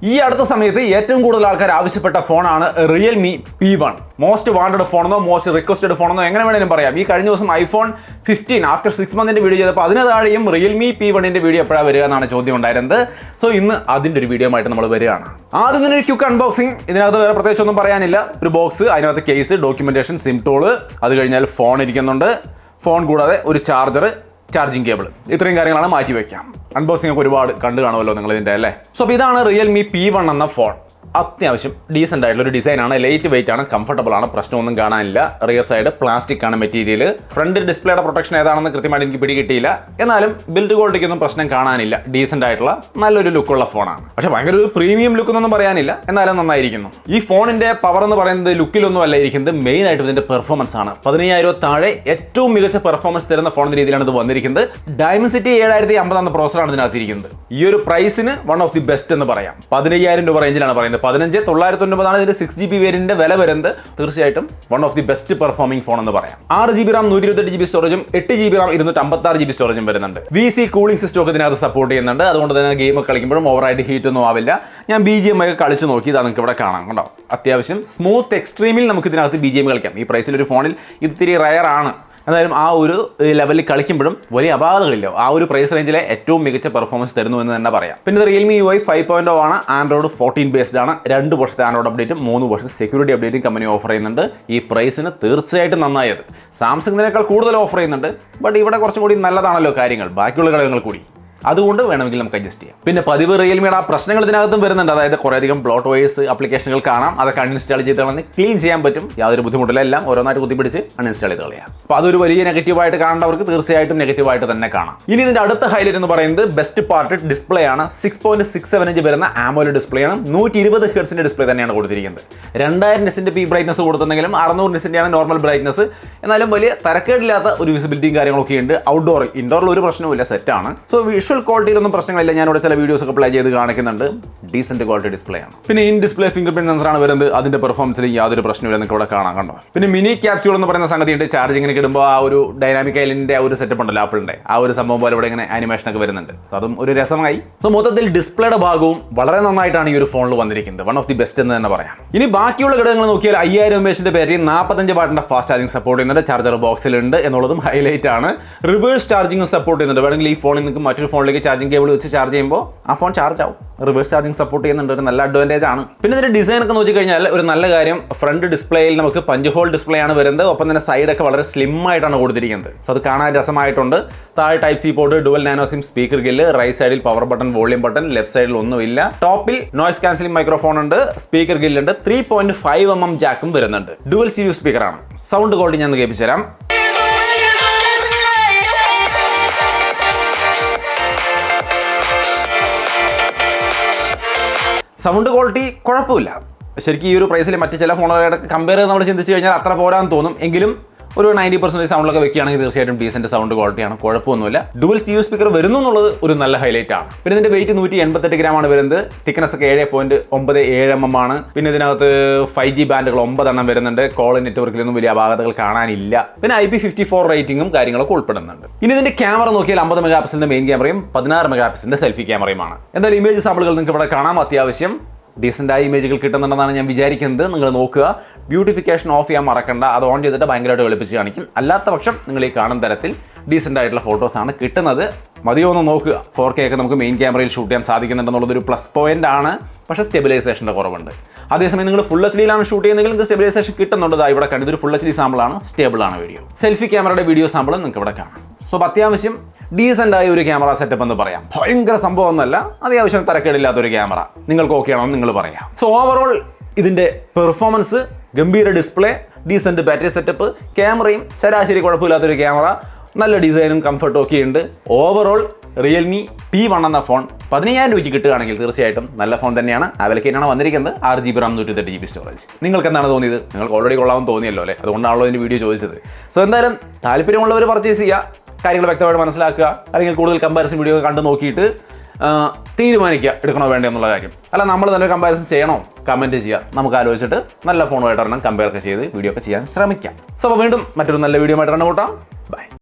ഈ അടുത്ത സമയത്ത് ഏറ്റവും കൂടുതൽ ആൾക്കാർ ആവശ്യപ്പെട്ട ഫോണാണ് റിയൽമി P1. മോസ്റ്റ് വാണ്ടഡ് ഫോണെന്നോ മോസ്റ്റ് റിക്വസ്റ്റഡ് ഫോണെന്നോ എങ്ങനെ വേണമെങ്കിലും പറയാം. ഈ കഴിഞ്ഞ ദിവസം iPhone 15 ആഫ്റ്റർ 6 മന്തിന്റെ വീഡിയോ ചെയ്തപ്പോൾ അതിന് താഴെയും റിയൽമി P1ന്റെ വീഡിയോ എപ്പോഴാണ് വരിക എന്നാണ് ചോദ്യം ഉണ്ടായിരുന്നത്. സോ ഇന്ന് അതിന്റെ ഒരു വീഡിയോ ആയിട്ട് നമ്മൾ വരികയാണ്. ആദ്യം തന്നെ ഒരു ക്വിക്ക് അൺബോക്സിംഗ്. ഇതിനകത്ത് വേറെ പ്രത്യേകിച്ചൊന്നും പറയാനില്ല. ഒരു ബോക്സ്, അതിനകത്ത് കേസ്, ഡോക്യുമെന്റേഷൻ, സിം ടൂള്, അത് കഴിഞ്ഞാൽ ഫോൺ ഇരിക്കുന്നുണ്ട്. ഫോൺ കൂടാതെ ഒരു ചാർജർ, ചാർജിങ് കേബിൾ, ഇത്രയും കാര്യങ്ങളാണ് മാറ്റി വയ്ക്കാം. അൺബോക്സിംഗ് ഒക്കെ ഒരുപാട് കണ്ടു കാണുമല്ലോ നിങ്ങൾ ഇതിന്റെ അല്ലേ. സോ അപ്പോൾ ഇതാണ് റിയൽമി P1 എന്ന ഫോൺ. അത്യാവശ്യം ഡീസെന്റ് ആയിട്ടുള്ള ഒരു ഡിസൈനാണ്, ലൈറ്റ് വെയിറ്റ് ആണ്, കംഫർട്ടബിൾ ആണ്, പ്രശ്നമൊന്നും കാണാനില്ല. റിയർ സൈഡ് പ്ലാസ്റ്റിക് ആണ് മെറ്റീരിയൽ. ഫ്രണ്ട് ഡിസ്പ്ലേയുടെ പ്രൊട്ടക്ഷൻ ഏതാണെന്ന് കൃത്യമായിട്ട് എനിക്ക് പിടികിട്ടിയില്ല. എന്നാലും ബിൽഡ് ക്വാളിറ്റിക്കൊന്നും പ്രശ്നം കാണാനില്ല. ഡീസെന്റ് ആയിട്ടുള്ള നല്ലൊരു ലുക്കുള്ള ഫോണാണ്. പക്ഷേ ഭയങ്കര ഒരു പ്രീമിയം ലുക്ക് എന്നൊന്നും പറയാനില്ല, എന്നാലും നന്നായിരിക്കുന്നു. ഈ ഫോണിന്റെ പവർ എന്ന് പറയുന്നത് ലുക്കിലൊന്നും അല്ല ഇരിക്കുന്നത്, മെയിൻ ആയിട്ട് ഇതിന്റെ പെർഫോമൻസ് ആണ്. 15,000 താഴെ ഏറ്റവും മികച്ച പെർഫോമൻസ് തരുന്ന ഫോൺ എന്ന രീതിയിലാണ് ഇത് വന്നിരിക്കുന്നത്. ഡയമൻസിറ്റി 7050 എന്ന പ്രോസറാണ് ഇതിനകത്തിരിക്കുന്നത്. ഈ ഒരു പ്രൈസിന് വൺ ഓഫ് ദി ബെസ്റ്റ് എന്ന് പറയാം. 15,000 രൂപ റേഞ്ചിലാണ് പറയുന്നത്. 15,999 ഇതിന്റെ 6GB വേരിയന്റിന്റെ വില വരുന്നത്. തീർച്ചയായിട്ടും one of the best performing phone എന്ന് പറയാം. 6GB റാം 128GB സ്റ്റോറേജും 8GB റാം 256GB സ്റ്റോറേജും വരുന്നുണ്ട്. VC കൂളിംഗ് സിസ്റ്റം ഒക്കെ ഇതിനകത്ത് സപ്പോർട്ട് ചെയ്യുന്നുണ്ട്. അതുകൊണ്ട് തന്നെ ഗെയിം കളിക്കുമ്പോഴും ഓവറായിട്ട് ഹീറ്റ് ഒന്നും ആവില്ല. ഞാൻ BGM ഒക്കെ കളിച്ച് നോക്കി, ഇതാ നിങ്ങൾക്ക് ഇവിടെ കാണാം കണ്ടോ. അത്യാവശ്യം സ്മൂത്ത് എക്സ്ട്രീമിൽ നമുക്ക് ഇതിനകത്ത് BGM കളിക്കാം. ഈ പ്രൈസിൽ ഒരു ഫോണിൽ ഇത് ഇത്തിരി റയർ ആണ്. എന്തായാലും ആ ഒരു ലെവലിൽ കളിക്കുമ്പോഴും വലിയ അപാകതകളില്ല. ആ ഒരു പ്രൈസ് റേഞ്ചിലെ ഏറ്റവും മികച്ച പെർഫോമൻസ് തരുന്നു എന്ന് തന്നെ പറയാം. പിന്നെ റിയൽമി UI 5.0 ആണ്. ആൻഡ്രോയിഡ് 14 ബേസ്ഡ് ആണ്. 2 വർഷത്തെ ആൻഡ്രോയിഡ് അപ്ഡേറ്റും 3 വർഷത്തെ സെക്യൂരിറ്റി അപ്ഡേറ്റും കമ്പനി ഓഫർ ചെയ്യുന്നുണ്ട്. ഈ പ്രൈസിന് തീർച്ചയായിട്ടും നന്നായത്. സാംസങ്ങിനേക്കാൾ കൂടുതൽ ഓഫർ ചെയ്യുന്നുണ്ട്. ബട്ട് ഇവിടെ കുറച്ചും കൂടി നല്ലതാണല്ലോ കാര്യങ്ങൾ, ബാക്കിയുള്ള ഘടകങ്ങൾ കൂടി. അതുകൊണ്ട് വേണമെങ്കിൽ നമുക്ക് അഡ്ജസ്റ്റ് ചെയ്യാം. പിന്നെ പതിവ് റിയൽമിയുടെ ആ പ്രശ്നങ്ങൾ ഇതിനകത്തും വരുന്നുണ്ട്. അതായത് കുറേയധികം ബ്ലോട്ട് വയേഴ്സ് ആപ്ലിക്കേഷനുകൾ കാണാം. അതൊക്കെ അൺഇൻസ്റ്റാൾ ചെയ്ത് കളഞ്ഞ് ക്ലീൻ ചെയ്യാൻ പറ്റും. യാതൊരു ബുദ്ധിമുട്ടില്ല. എല്ലാം ഓരോന്നായിട്ട് കുത്തിപ്പിടിച്ച് അൺഇൻസ്റ്റാൾ ചെയ്ത് കളയാം. അപ്പോൾ അതൊരു വലിയ നെഗറ്റീവായിട്ട് കാണേണ്ടവർക്ക് തീർച്ചയായിട്ടും നെഗറ്റീവായിട്ട് തന്നെ കാണാം. ഇനി ഇതിന്റെ അടുത്ത ഹൈലൈറ്റ് എന്ന് പറയുന്നത് ബെസ്റ്റ് പാർട്ട് ഡിസ്പ്ലേ ആണ്. 6.67 ഇഞ്ച് വരുന്ന AMOLED ഡിസ്പ്ലേ ആണ്. 120 ഹെർട്സിന്റെ ഡിസ്പ്ലേ തന്നെയാണ് കൊടുത്തിരിക്കുന്നത്. 2000 നിറ്റ്സിന്റെ പീക്ക് ബ്രൈറ്റ്നസ് കൊടുത്തിട്ടുണ്ടെങ്കിലും 600 നിറ്റ്സിന്റെയാണ് നോർമൽ ബ്രൈറ്റ്നസ്. എന്നാലും വലിയ തരക്കേടില്ലാത്ത ഒരു വിസിബിലിറ്റിയും കാര്യങ്ങളൊക്കെ ഉണ്ട്. ഔട്ട്ഡോറിൽ, ഇൻഡോറിൽ ഒരു പ്രശ്നവുമില്ല, സെറ്റാണ്. സോ വിഷ്വൽ ക്വാളിറ്റിയിലൊന്നും പ്രശ്നങ്ങളില്ല. ഞാനിവിടെ ചില വീഡിയോസ് ഒക്കെ പ്ലേ ചെയ്ത് കാണിക്കുന്നുണ്ട്. ഡീസന്റ് ക്വാളിറ്റി ഡിസ്പ്ലേ ആണ്. പിന്നെ ഇൻ ഡിസ്പ്ലേ ഫിംഗർ പ്രിന്റ് സെൻസറാണ് വരുന്നത്. അതിന്റെ പെർഫോമൻസിൽ യാതൊരു പ്രശ്നമില്ല, നിങ്ങൾക്ക് ഇവിടെ കാണാം കണ്ടോ. പിന്നെ മിനി ക്യാപ്സ്യൂൾ എന്ന് പറയുന്ന സംഗതിയുണ്ട്. ചാർജിങ്ങിന് ഇടുമ്പോൾ ആ ഒരു ഡൈനാമിക് ഐലൻഡിന്റെ ആ ഒരു സെറ്റപ്പ് ഉണ്ടല്ലോ ആപ്പിളിന്റെ, ആ ഒരു സംഭവം പോലെ ഇവിടെ ഇങ്ങനെ ആനിമേഷൻ ഒക്കെ വരുന്നുണ്ട്. അതും ഒരു രസമായി. സോ മൊത്തത്തിൽ ഡിസ്പ്ലേയുടെ ഭാഗവും വളരെ നന്നായിട്ടാണ് ഈ ഒരു ഫോണിൽ വന്നിരിക്കുന്നത്. വൺ ഓഫ് ദി ബെസ്റ്റ് എന്ന് തന്നെ പറയാം. ഇനി ബാക്കിയുള്ള ഘടകങ്ങൾ നോക്കിയാൽ 5000 mAhന്റെ ബാറ്ററി, 45 വാട്ടിന്റെ ഫാസ്റ്റ് ചാർജിങ് സപ്പോർട്ട് ചെയ്യുന്നുണ്ട്. ചാർജർ ബോക്സിലുണ്ട് എന്നുള്ളതും ഹൈലൈറ്റ് ആണ്. റിവേഴ്സ് ചാർജിങ് സപ്പോർട്ട് ചെയ്യുന്നുണ്ട്. വേണമെങ്കിൽ ഈ ഫോണിൽ നിങ്ങൾക്ക് മറ്റൊരു ഫോണിലേക്ക് ചാർജിങ് കേബിൾ വെച്ച് ചാർജ് ചെയ്യുമ്പോൾ ആ ഫോൺ ചാർജ് ആവും. റിവേഴ്സ് ചാർജിങ് സപ്പോർട്ട് ചെയ്യുന്നുണ്ട്. ഒരു നല്ല അഡ്വാൻറ്റേജ് ആണ്. പിന്നെ ഇതിന്റെ ഡിസൈൻ ഒക്കെ നോക്കിക്കഴിഞ്ഞാൽ ഒരു നല്ല കാര്യം, ഫ്രണ്ട് ഡിസ്പ്ലേയിൽ നമുക്ക് പഞ്ച് ഹോൾ ഡിസ്പ്ലേ ആണ് വരുന്നത്. ഒപ്പം തന്നെ സൈഡൊക്കെ വളരെ സ്ലിം ആയിട്ടാണ് കൊടുത്തിരിക്കുന്നത്. സോ അത് കാണാൻ രസമായിട്ടുണ്ട്. താഴെ type C port, dual nano SIM speaker grill, right സൈഡിൽ power button, volume button, left സൈഡിൽ ഒന്നുമില്ല. ടോപ്പിൽ നോയ്സ് ക്യാൻസലിംഗ് മൈക്രോഫോൺ ഉണ്ട്, സ്പീക്കർ ഗില്ലുണ്ട്, 3.5mm ജാക്കും വരുന്നുണ്ട്. ഡുവൽ സ്റ്റീരിയോ സ്പീക്കർ ആണ്. സൗണ്ട് ക്വാളിറ്റി ഞാൻ കേൾപ്പിച്ചു തരാം. സൗണ്ട് ക്വാളിറ്റി കുഴപ്പമില്ല. ശരിക്കും ഈ ഒരു പ്രൈസിൽ മറ്റ് ചില ഫോണുകളായിട്ട് കമ്പയർ ചെയ്ത് നമ്മൾ ചിന്തിച്ച് കഴിഞ്ഞാൽ അത്ര പോരാന്ന് തോന്നും. എങ്കിലും ഒരു 90% സൗണ്ടിലൊക്കെ വെക്കുകയാണെങ്കിൽ തീർച്ചയായിട്ടും ഡീസന്റ് സൗണ്ട് ക്വാളിറ്റിയാണ്, കുഴപ്പമൊന്നുമില്ല. ഡുവൽ സ്റ്റീരിയോ സ്പീക്കർ വരുന്നു എന്നുള്ളത് ഒരു നല്ല ഹൈലൈറ്റ് ആണ്. പിന്നെ ഇതിന്റെ വെയിറ്റ് 188 ഗ്രാമാണ് വരുന്നത്. തിക്നെസ് ഒക്കെ 7.97mm ആണ്. പിന്നെ ഇതിനകത്ത് 5G ബാൻഡുകൾ 9 എണ്ണം വരുന്നുണ്ട്. കോൾ നെറ്റ്വർക്കിലൊന്നും വലിയ അപാകതകൾ കാണാനില്ല. പിന്നെ IP54 റേറ്റിംഗും കാര്യങ്ങളൊക്കെ ഉൾപ്പെടുന്നുണ്ട്. ഇനി ഇതിന്റെ ക്യാമറ നോക്കിയാൽ 50 മെഗാപിക്സലിന്റെ മെയിൻ ക്യാമറയും 16 മെഗാപിക്സലിന്റെ സെൽഫി ക്യാമറയുമാണ്. എന്തായാലും ഇമേജ് സാമ്പിളുകൾ നിങ്ങൾക്ക് ഇവിടെ കാണാം. അത്യാവശ്യം ഡീസൻ്റായ ഇമേജുകൾ കിട്ടുന്നുണ്ടെന്നാണ് ഞാൻ വിചാരിക്കുന്നത്. നിങ്ങൾ നോക്കുക, ബ്യൂട്ടിഫിക്കേഷൻ ഓഫ് ചെയ്യാൻ മറക്കണ്ട. അത് ഓൺ ചെയ്തിട്ട് ഭയങ്കരമായിട്ട് വെളുപ്പിച്ച് കാണിക്കും. അല്ലാത്ത പക്ഷം നിങ്ങൾ ഈ കാണുന്ന തരത്തിൽ ഡീസൻ്റ് ആയിട്ടുള്ള ഫോട്ടോസാണ് കിട്ടുന്നത്. മതിയോ ഒന്ന് നോക്കുക. 4K ഒക്കെ നമുക്ക് മെയിൻ ക്യാമറയിൽ ഷൂട്ട് ചെയ്യാൻ സാധിക്കുന്നുണ്ടെന്നുള്ളതൊരു പ്ലസ് പോയിന്റ് ആണ്. പക്ഷേ സ്റ്റെബിലൈസേഷൻ്റെ കുറവുണ്ട്. അതേസമയം നിങ്ങൾ ഫുൾ HD ഷൂട്ട് ചെയ്യുന്നെങ്കിൽ നിങ്ങൾക്ക് സ്റ്റെബിലൈസേഷൻ കിട്ടുന്നുണ്ട്. ഇവിടെ കണ്ടു, ഇതൊരു ഫുൾ HD സാമ്പിളാണ്, സ്റ്റേബിൾ ആണ് വീഡിയോ. സെൽഫി ക്യാമറയുടെ വീഡിയോ സാമ്പിൾ നിങ്ങൾക്ക് ഇവിടെ കാണാം. സോ അത്യാവശ്യം ഡീസൻ്റ് ആയ ഒരു ക്യാമറ സെറ്റപ്പ് എന്ന് പറയാം. ഭയങ്കര സംഭവം ഒന്നല്ല, അത്യാവശ്യം തരക്കേടില്ലാത്തൊരു ക്യാമറ. നിങ്ങൾക്ക് ഓക്കെ ആണോ നിങ്ങൾ പറയാം. സോ ഓവറോൾ ഇതിൻ്റെ പെർഫോമൻസ്, ഗംഭീര ഡിസ്പ്ലേ, ഡീസൻറ്റ് ബാറ്ററി സെറ്റപ്പ്, ക്യാമറയും ശരാശരി കുഴപ്പമില്ലാത്തൊരു ക്യാമറ, നല്ല ഡിസൈനും കംഫർട്ടും ഒക്കെ ഉണ്ട്. ഓവറോൾ റിയൽമി P1 എന്ന ഫോൺ 15,000 രൂപയ്ക്ക് കിട്ടുകയാണെങ്കിൽ തീർച്ചയായിട്ടും നല്ല ഫോൺ തന്നെയാണ്. ആ വിലക്കാണ് വന്നിരിക്കുന്നത്. 6GB Ram 128GB storage. നിങ്ങൾക്ക് എന്താണ് തോന്നിയത്? നിങ്ങൾക്ക് ഓൾറെഡി കൊള്ളാമെന്ന് തോന്നിയല്ലോ അല്ലേ? അതുകൊണ്ടാണല്ലോ ഇതിൻ്റെ വീഡിയോ ചോദിച്ചത്. സോ എന്തായാലും താല്പര്യമുള്ളവർ പർച്ചേസ് ചെയ്യുക. കാര്യങ്ങൾ വ്യക്തമായിട്ട് മനസ്സിലാക്കുക. അല്ലെങ്കിൽ കൂടുതൽ കമ്പാരിസൺ വീഡിയോ കണ്ടു നോക്കിയിട്ട് തീരുമാനിക്കുക എടുക്കണോ വേണ്ടോ എന്നുള്ള കാര്യം. അല്ല നമ്മൾ തന്നെ കമ്പാരിസൺ ചെയ്യണോ, കമൻറ്റ് ചെയ്യുക. നമുക്ക് ആലോചിച്ചിട്ട് നല്ല ഫോണുമായിട്ട് ഒരെണ്ണം കമ്പയർ ഒക്കെ ചെയ്ത് വീഡിയോ ഒക്കെ ചെയ്യാൻ ശ്രമിക്കാം. സോ അപ്പോൾ വീണ്ടും മറ്റൊരു നല്ല വീഡിയോ ആയിട്ട് കൂട്ടാം. ബൈ.